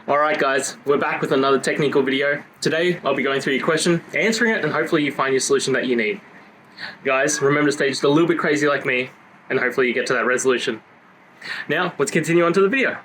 Alright guys, we're back with another technical video. Today I'll be going through your question, answering it, and hopefully you find your solution that you need. Guys, remember to stay just a little bit crazy like me, and hopefully you get to that resolution. Now, let's continue on to the video.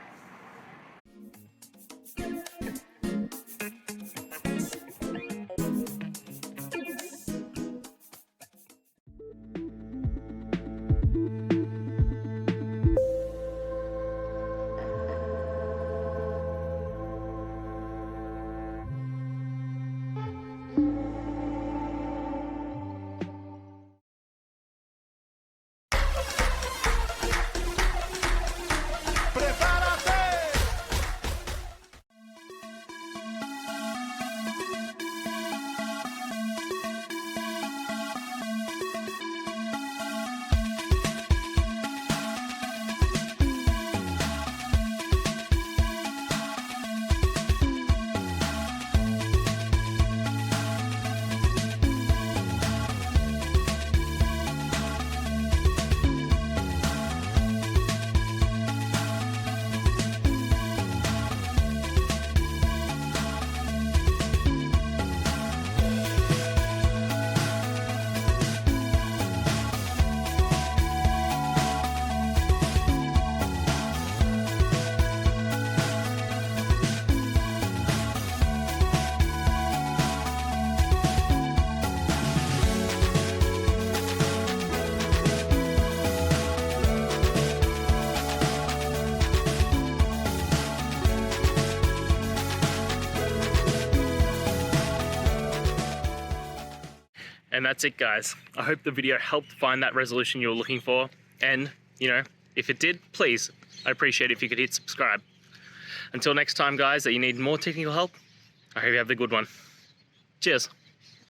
And that's it guys. I hope the video helped find that resolution you were looking for. And, if it did, please, I'd appreciate it if you could hit subscribe. Until next time guys, that you need more technical help, I hope you have a good one. Cheers.